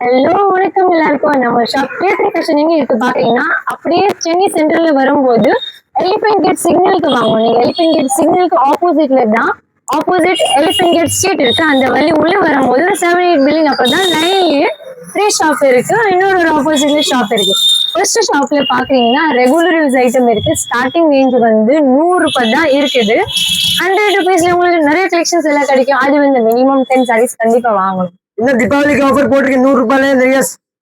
Hello வணக்கம் எல்லாருக்கும். நம்ம ஷாப் கேட்ரி ஃபேஷன் எங்க இருக்கு பாத்தீங்கன்னா, அப்படியே சென்னை சென்ட்ரல்ல வரும்போது எலிபென்ட் கேட் சிக்னலுக்கு வாங்க. நீங்க எலிபென்ட் கேட் சிக்னலுக்கு ஆப்போசிட்ல தான் ஆப்போசிட் எலிபென்ட் கேட் ஸ்ட்ரீட் இருக்கு. அந்த வழி உள்ள வரும்போது ஒரு 7-8 பில்டிங் அப்பதான் லைன்லயே 3 ஷாப் இருக்கு. இன்னொரு ஒரு ஆப்போசிட்ல ஷாப் இருக்கு. ஃபர்ஸ்ட் ஷாப்ல பாக்குறீங்கன்னா ரெகுலர் யூஸ் ஐட்டம் இருக்கு. ஸ்டார்டிங் ரேஞ்ச் வந்து 100 ரூபாய் தான் இருக்குது. 100 ருபீஸ்ல உங்களுக்கு நிறைய கலெக்ஷன்ஸ் எல்லாம் கிடைக்கும். அது வந்து மினிமம் 10 சாரீஸ் கண்டிப்பா வாங்கணும். இன்னும் தீபாவளிக்கு ஆஃபர் போட்டிருக்கு 100 ரூபாயில நிறைய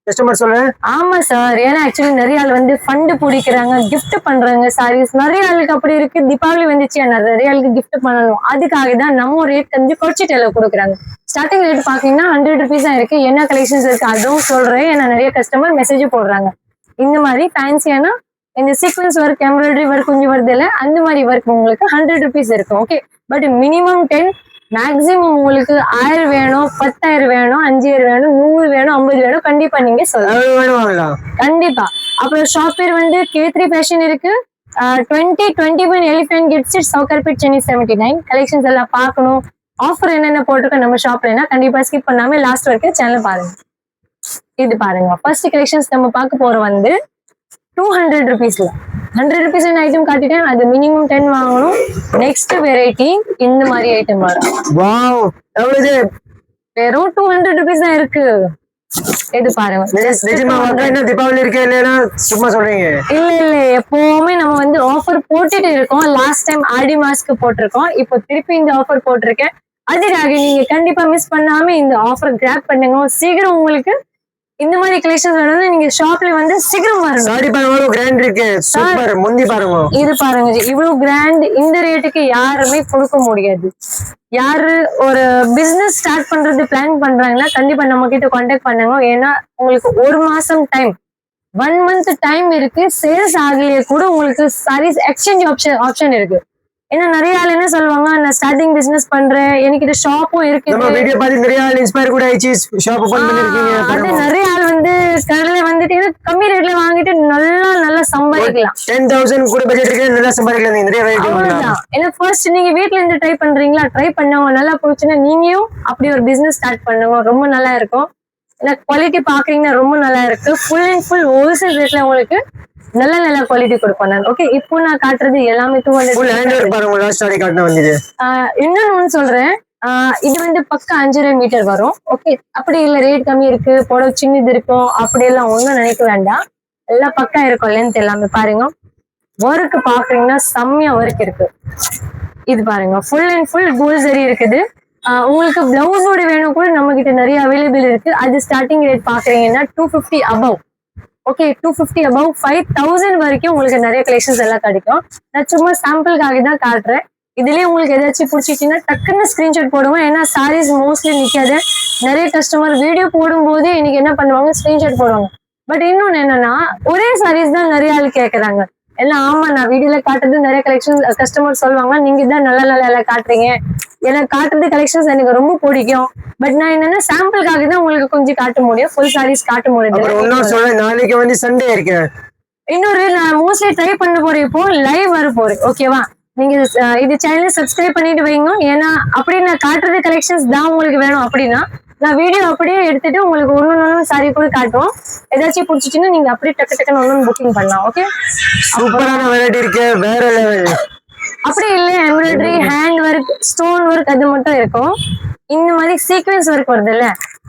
கஸ்டமர் சொல்றேன். ஆமா சார், ஏன்னா ஆக்சுவலி நிறைய ஆள் வந்து ஃபண்ட் பிடிக்கிறாங்க, கிஃப்ட் பண்றாங்க சாரீஸ். நிறைய ஆளுக்கு அப்படி இருக்கு. தீபாவளி வந்துச்சு, நிறைய ஆளுக்கு கிஃப்ட் பண்ணணும். அதுக்காக தான் நம்ம ரேட் கொஞ்சம் குறைச்சிட்டு எல்லாம் கொடுக்குறாங்க. ஸ்டார்டிங் ரேட் பாத்தீங்கன்னா 100 ருபீஸ் தான் இருக்கு. என்ன கலெக்ஷன்ஸ் இருக்கு அதுவும் சொல்றேன். ஏன்னா நிறைய கஸ்டமர் மெசேஜ் போடுறாங்க. இந்த மாதிரி ஃபேன்சியான இந்த சீக்வன்ஸ் ஒர்க், எம்ப்ராய்டரி ஒர்க் கொஞ்சம் வருது இல்ல, அந்த மாதிரி ஒர்க் உங்களுக்கு 100 ருபீஸ் இருக்கும். ஓகே, பட் மினிமம் 10, மேக்ஸிமம் உங்களுக்கு 1000 வேணும், 10,000 வேணும், 5000 வேணும், 100 வேணும், 50 வேணும், கண்டிப்பா நீங்க சொல்லலாம். கண்டிப்பா. அப்புறம் ஷாப் பேர் வந்து கேத்ரி ஃபேஷன் இருக்கு. 2021 elephant kids Sowcarpet Chennai 79. Collections எல்லாம் பார்க்கணும். ஆஃபர் என்னென்ன போட்டிருக்கோம் நம்ம ஷாப்ல கண்டிப்பா ஸ்கிப் பண்ணாம லாஸ்ட் வரைக்கும் சேனல் பாருங்க. இது பாருங்க, ஃபர்ஸ்ட் கலெக்ஷன்ஸ் நம்ம பார்க்க போற வந்து 200 ருபீஸ்ல 100 ருபீஸ் ஐட்டம் காட்டிட்டேன். அது மினிமம் 10 வாங்கணும். நெக்ஸ்ட் வெரைட்டி இந்த மாதிரி ஐட்டம் வரும். வாவ், எவ்வளவு? வெறும் 200 ருபீஸ் தான் இருக்கு. இது பாருங்க. நிஜமா வாங்க, என்ன தீபாவளி இருக்கு இல்லையா சும்மா சொல்றீங்க? இல்ல எப்பவுமே நம்ம வந்து ஆஃபர் போட்டுட்டு இருக்கோம். லாஸ்ட் டைம் ஆடி மாஸ்க்கு போட்டிருக்கோம். இப்போ திருப்பி இந்த ஆஃபர் போட்டிருக்கேன். அதுக்காக நீங்க கண்டிப்பா மிஸ் பண்ணாம இந்த ஆஃபர் கிராப் பண்ணுங்க. சீக்கிரம் உங்களுக்கு இந்த மாதிரி கலெக்ஷன்ஸ் வேணும்னா நீங்க ஷாப்ல வந்து சீக்கிரம் வரணும். சாரி பாருங்க, கிராண்ட் இருக்கு. சூப்பர். முந்தி பாருங்க. இது பாருங்க, இவ்வளவு கிராண்ட் இந்த ரேட்டுக்கு யாருமே கொடுக்க முடியாது. யாரு ஒரு பிசினஸ் ஸ்டார்ட் பண்றது பிளான் பண்றாங்கன்னா கண்டிப்பா நம்ம கிட்ட கான்டாக்ட் பண்ணுங்க. ஏன்னா உங்களுக்கு 1 மாசம் டைம், 1 மந்த் டைம் இருக்கு. சேல்ஸ் ஆகலையே கூட உங்களுக்கு சாரீஸ் எக்ஸ்சேஞ்ச் ஆப்ஷன் இருக்கு. ஏன்னா நிறைய ஆள் என்ன சொல்லுவாங்க, நான் ஸ்டார்டிங் பிசினஸ் பண்றேன், எனக்கு ஷாப்பும் இருக்கு. நம்ம வீடியோ பார்த்து நிறைய ஆள் இன்ஸ்பயர் கூட ஆயிச்சு, ஷாப் ஓபன் பண்ணிருக்கீங்க. அது நிறைய ஆள் வந்து கடையில வந்துட்டு கம்மி ரேட்ல வாங்கிட்டு நல்லா சம்பாதிக்கலாம். 10,000 கூட பட்ஜெட் இருக்கு, நல்லா சம்பாதிக்கலாம். நிறைய வெரைட்டி வாங்கலாம். ஏன்னா ஃபர்ஸ்ட் நீங்க வீட்ல இருந்து ட்ரை பண்றீங்களா, ட்ரை பண்ணுங்க. நல்லா போச்சுன்னா நீங்களும் அப்படி ஒரு பிசினஸ் ஸ்டார்ட் பண்ணுங்க. ரொம்ப நல்லா இருக்கும். ஏன்னா குவாலிட்டி பாக்குறீங்கன்னா ரொம்ப நல்லா இருக்கு. ஃபுல் அண்ட் ஃபுல் ஹோல்சேல் ரேட்ல உங்களுக்கு நல்ல குவாலிட்டி கொடுப்போம் நான். ஓகே, இப்போ நான் காட்டுறது எல்லாமே 200 பாருங்க. லாஸ்ட் ஆடி காட்டுன வந்தது. இன்னொன்னு சொல்றேன், இது வந்து பக்கம் 5.5 மீட்டர் வரும். ஓகே, அப்படி இல்ல ரேட் கம்மி இருக்கு, புடவை சின்னது இருக்கும், அப்படி எல்லாம் ஒண்ணும் நினைக்க வேண்டாம். எல்லாம் பக்கம் இருக்கும். லென்த் எல்லாமே பாருங்க. ஒர்க் பாக்குறீங்கன்னா செம்மையா ஒர்க் இருக்கு. இது பாருங்க, ஃபுல் அண்ட் ஃபுல் கோல் சரி இருக்குது. உங்களுக்கு பிளவுஸோட வேணும் கூட நம்ம கிட்ட நிறைய அவைலபிள் இருக்கு. அது ஸ்டார்டிங் ரேட் பாக்குறீங்கன்னா 250 above. ஓகே, 250 above 5,000 வரைக்கும் உங்களுக்கு நிறைய கலெக்ஷன்ஸ் எல்லாம் கிடைக்கும். நான் சும்மா சாம்பிளுக்காக தான் காட்டுறேன். இதுலயே உங்களுக்கு ஏதாச்சும் பிடிச்சிச்சுன்னா டக்குன்னு ஸ்கிரீன்ஷாட் போடுவோம். ஏன்னா சாரீஸ் மோஸ்ட்லி நிக்காது. நிறைய கஸ்டமர் வீடியோ போடும் போது எனக்கு என்ன பண்ணுவாங்க, ஸ்கிரீன்ஷாட் போடுவாங்க. பட் இன்னொன்னு என்னன்னா, ஒரே சாரீஸ் தான் நிறைய ஆள் கேட்கறாங்க. எல்லாம் ஆமா, நான் வீடியோல காட்டுறது நிறைய கலெக்ஷன் கஸ்டமர் சொல்லுவாங்க, நீங்க தான் நல்ல காட்டுறீங்க, எனக்கு காட்டுறது கலெக்ஷன்ஸ் எனக்கு ரொம்ப பிடிக்கும். பட் நான் என்னன்னா சாம்பிளுக்காக தான் உங்களுக்கு கொஞ்சம் காட்ட முடியும். ஃபுல் சாரீஸ் காட்ட முடியும். நாளைக்கு வந்து சண்டே இருக்கு. இன்னொரு நான் மோஸ்ட்லி ட்ரை பண்ண போறேன். இப்போ லைவ் வர போறேன். ஓகேவா, நீங்க இது சேனல் சப்ஸ்கிரைப் பண்ணிட்டு வைங்க. ஏன்னா அப்படி நான் காட்டுறது கலெக்ஷன்ஸ் தான் உங்களுக்கு வேணும் அப்படின்னா நான் வீடியோ அப்படியே எடுத்துட்டு உங்களுக்கு ஒன்னு சாரி கூட காட்டுவோம். ஏதாச்சும் பிடிச்சிச்சுன்னா நீங்க அப்படியே டக்குன்னு ஒன்னு புக்கிங் பண்ணலாம். ஓகே, சூப்பரான வெரைட்டி இருக்கு, வேற லெவல். அப்படி இல்ல embroidery, hand work, stone work அது மட்டும் இருக்கும். இந்த மாதிரி சீக்வன்ஸ் ஒர்க் வருது இல்ல,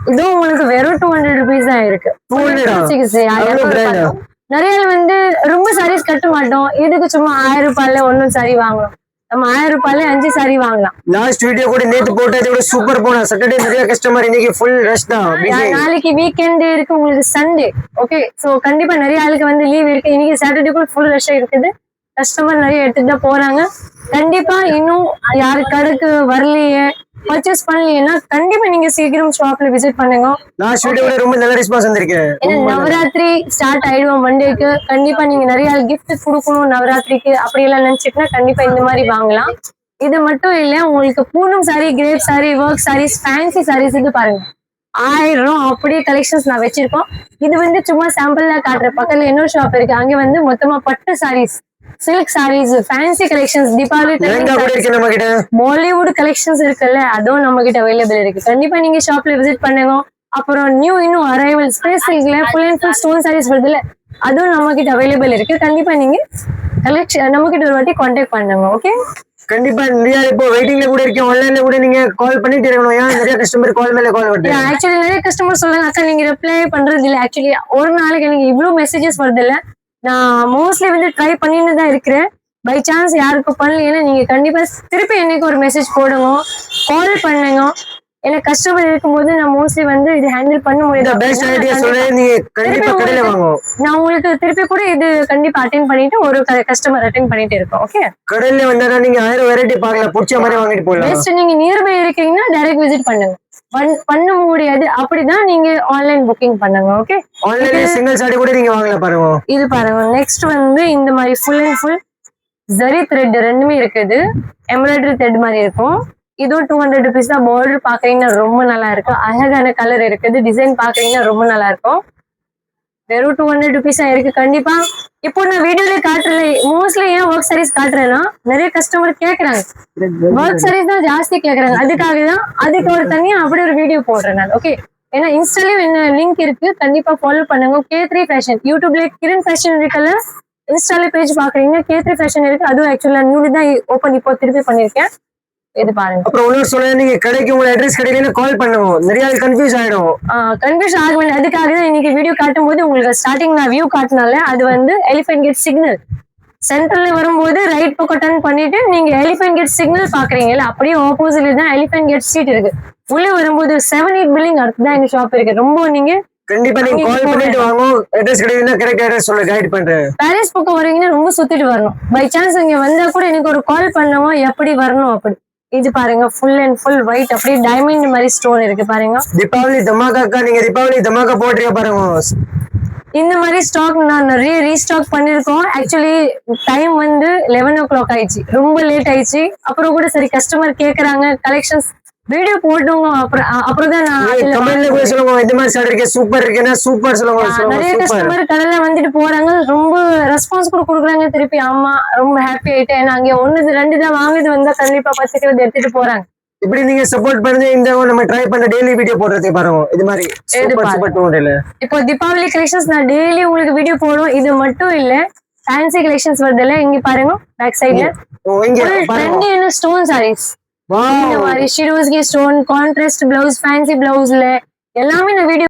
இதுவும் உங்களுக்கு வெறும் 200 ருபீஸ் தான் இருக்கு. நிறைய வந்து ரொம்ப சாரீஸ் கட்ட மாட்டோம். இதுக்கு சும்மா 1000 ரூபாயில 1 சாரி வாங்கணும். நம்ம 1000 ரூபாயில 5 சாரி வாங்கலாம். லாஸ்ட் வீடியோ கூட நேத்து போட்டதை விட சூப்பர் போனா. சாட்டர்டே நிறைய கஸ்டமர், இன்னைக்கு ஃபுல் ரஷ் தான். நாளைக்கு வீக்கெண்ட் இருக்கு, உங்களுக்கு சண்டே. ஓகே, சோ கண்டிப்பா நிறைய ஆளுக்கு வந்து லீவ் இருக்கு. இன்னைக்கு சாட்டர்டே கூட ஃபுல் ரஷ் இருக்குது. கஸ்டமர் நிறைய எடுத்துட்டு தான் போறாங்க. கண்டிப்பா இன்னும் யாரு கடைக்கு வரலையே, பர்ச்சேஸ் பண்ணலையேன்னா கண்டிப்பா நீங்க சீக்கிரம் ஷாப்ல விசிட் பண்ணுங்க. லாஸ்ட் வீடியோல ரொம்ப நல்ல ரெஸ்பான்ஸ் வந்திருக்கு. நவராத்திரி ஸ்டார்ட் ஆயிடுவோம் மண்டேக்கு. கண்டிப்பா நீங்க நிறைய கிஃப்ட் கொடுக்கணும் நவராத்திரிக்கு அப்படி எல்லாம் நினைச்சிட்டுனா கண்டிப்பா இந்த மாதிரி வாங்கலாம். இது மட்டும் இல்ல, உங்களுக்கு Poonam sari, crepe sari, work saris, fancy saris இது பாருங்க 1000 அப்படியே கலெக்ஷன்ஸ் நான் வச்சிருக்கோம். இது வந்து சும்மா சாம்பிள்ல காட்டுறேன். பக்கத்துல இன்னொரு ஷாப் இருக்கு, அங்க வந்து மொத்தமா பட்டு saris, silk saris, fancy collections, Deepavali Bollywood collections இருக்குல்ல, அதுவும் நம்ம கிட்ட அவைலபிள் இருக்கு. கண்டிப்பா நீங்க ஷாப்ல விசிட் பண்ணுங்க. அப்புறம் இன்னும் அரைவல் ஸ்பேஸ் சில்க்ல full and full stone sarees வருது இல்ல, அதுவும் நம்ம கிட்ட அவைலபிள் இருக்கு. கண்டிப்பா நீங்க கலெக்ஷன் நம்ம கிட்ட ஒரு வாட்டி கான்டாக்ட் பண்ணுங்க. ஓகே, கண்டிப்பா நிறைய இப்போ வெயிட்டிங்ல கூட இருக்கேன், ஆன்லைன்ல கூட நீங்க கால் பண்ணிட்டு இருக்கணும். ஏன் நிறைய கஸ்டமர் கால் மேல கால் வருது. ஆக்சுவலி நிறைய கஸ்டமர் சொல்றாங்க அக்கா நீங்க ரிப்ளை பண்றது இல்ல. ஆக்சுவலி ஒரு நாளைக்கு எனக்கு இவ்வளவு மெசேஜஸ் வருது இல்ல, நான் மோஸ்ட்லி வந்து ட்ரை பண்ணிட்டு தான் இருக்கிறேன். பை சான்ஸ் யாருக்கும் பண்ணலைன்னா நீங்க கண்டிப்பா திருப்பி என்னைக்கு ஒரு மெசேஜ் போடுங்க, கால் பண்ணுங்க. எனக்கு கஸ்டமர் இருக்கும்போது நான் மோஸ்ட்லி வந்து இது ஹேண்டில் பண்ண முடியாது. பெஸ்ட் ஐடியா சொல்றேன், நீங்க கண்டிப்பா கடையில வாங்க. நான் உங்களுக்கு திருப்பி கூட இது கண்டிப்பா அட்டென்ட் பண்ணிட்டு ஒரு கஸ்டமர் அட்டென்ட் பண்ணிட்டு இருக்கோம். ஓகே, கடையில வந்தா நீங்க 1000 வெரைட்டி பார்க்கலாம், பிடிச்ச மாதிரி வாங்கிட்டு போகலாம். பெஸ்ட் நீங்க நியர்பை இருக்கீங்கன்னா டைரக்ட் விசிட் பண்ணுங்க. பண்ண முடியாது அப்படிதான் நீங்க ஆன்லைன் புக்கிங் பண்ணுங்க. ஓகே, ஆன்லைன்ல சிங்கிள் சாரி கூட நீங்க வாங்கலாம் பாருங்க. இது பாருங்க, நெக்ஸ்ட் வந்து இந்த மாதிரி full and full zari thread ரெண்டுமே இருக்குது. எம்ப்ராய்டரி த்ரெட் மாதிரி இருக்கும். இதுவும் 200 rupees தான். பார்டர் பாக்குறீங்கன்னா ரொம்ப நல்லா இருக்கும். அழகான கலர் இருக்குது. டிசைன் பாக்குறீங்கன்னா ரொம்ப நல்லா இருக்கும். வெறும் 200 rupees இருக்கு. கண்டிப்பா இப்போ நான் வீடியோல காட்டுறேன். மோஸ்ட்லி ஏன் ஒர்க் சாரீஸ் காட்டுறேன்னா நிறைய கஸ்டமர் கேக்குறாங்க, ஒர்க் சாரீஸ் தான் ஜாஸ்தி கேக்குறாங்க. அதுக்காக தான் அதுக்கு ஒரு தனியா அப்படி ஒரு வீடியோ போடுறேன் நான். ஓகே, ஏன்னா இன்ஸ்டாலயும் என்ன லிங்க் இருக்கு, கண்டிப்பா ஃபாலோ பண்ணுங்க. K3 ஃபேஷன் யூடியூப்ல கிரண் ஃபேஷன் இருக்குல்ல, இன்ஸ்டால பேஜ் பாக்குறீங்க, K3 ஃபேஷன் இருக்கு. அதுவும் ஆக்சுவலா நியூ தான் ஓபன் இப்போ திருப்பி பண்ணிருக்கேன். இது பாருங்க. அப்புறம் இன்னொரு சொல்ல, நீங்க கடைக்கு உங்க அட்ரஸ் கிடைக்கலன்னு கால் பண்ணுங்க, நிறைய கன்ஃபியூஸ் ஆயிடும். கன்ஃபியூஸ் ஆக வேண்டிய அதுக்காக தான் இன்னைக்கு வீடியோ காட்டும் போது உங்களுக்கு ஸ்டார்டிங் நான் வியூ காட்டினால அது வந்து எலிஃபென்ட் கேட் சிக்னல் சென்டர்ல வரும்போது ரைட் பக்கம் டர்ன் பண்ணிட்டு நீங்க எலிஃபென்ட் கேட் சிக்னல் பாக்குறீங்கல்ல, அப்படியே ஆப்போசிட்ல தான் எலிஃபென்ட் கேட் ஸ்ட்ரீட் இருக்கு. உள்ள வரும்போது 7-8 பில்டிங் அடுத்து தான் இந்த ஷாப் இருக்கு. ரொம்ப நீங்க கண்டிப்பா நீங்க கால் பண்ணிட்டு வாங்க, அட்ரஸ் கிடைக்கலன்னா கரெக்ட் அட்ரஸ் சொல்ல கைட் பண்றேன். பாரிஸ் பக்கம் வரீங்கன்னா ரொம்ப சுத்திட்டு வரணும். பை சான்ஸ் இங்க வந்தா கூட எனக்கு ஒரு கால் பண்ணுவோம் எப்படி வரணும் அப்படி. இது பாருங்க, ஃபுல் அண்ட் ஃபுல் ஒயிட் அப்படியே டைமண்ட் மாதிரி ஸ்டோன் இருக்கு பாருங்க. தீபாவளி தமாக்கா, நீங்க தீபாவளி தமாக்கா போடுறீங்க பாருங்க. இந்த மாதிரி ஸ்டாக் நான் நிறைய ரீஸ்டாக் பண்ணிருக்கோம். ஆக்சுவலி டைம் வந்து 11 o'clock ஆயிடுச்சு, ரொம்ப லேட் ஆயிடுச்சு. அப்புறம் கூட சரி கஸ்டமர் கேக்குறாங்க கலெக்ஷன்ஸ் வீடியோ போட்டோம். அப்புறம் தான் நான் கமெண்ட்ல கூட சொல்லுங்க, இந்த மாதிரி சார் இருக்கு சூப்பர் இருக்குன்னா சூப்பர் சொல்லுங்க. நிறைய கஸ்டமர் கடையில வந்துட்டு போறாங்க, ரொம்ப ரெஸ்பான்ஸ் கூட கொடுக்குறாங்க திருப்பி. ஆமா, ரொம்ப ஹாப்பி ஆயிட்டேன். ஏன்னா அங்க 1-2 தான் வாங்குது வந்தா கண்டிப்பா 10 கிலோ எடுத்துட்டு போறாங்க. இப்படி நீங்க சப்போர்ட் பண்ணுங்க, இந்த நம்ம ட்ரை பண்ண டெய்லி வீடியோ போடுறதே பாருங்க. இது மாதிரி சூப்பர் டூண்டல இப்போ தீபாவளி கலெக்ஷன்ஸ் நான் டெய்லி உங்களுக்கு வீடியோ போடுவோம். இது மட்டும் இல்ல, ஃபேன்சி கலெக்ஷன்ஸ் வருதுல்ல, இங்க பாருங்க பேக் சைடுல ட்ரெண்டியான ஸ்டோன் சாரீஸ். இந்த மாதிரி ஷிரோஸ்கி ஸ்டோன், கான்ட்ராஸ்ட் பிளவுஸ், ஃபேன்சி பிளவுஸ்ல எல்லாமே நான் வீடியோ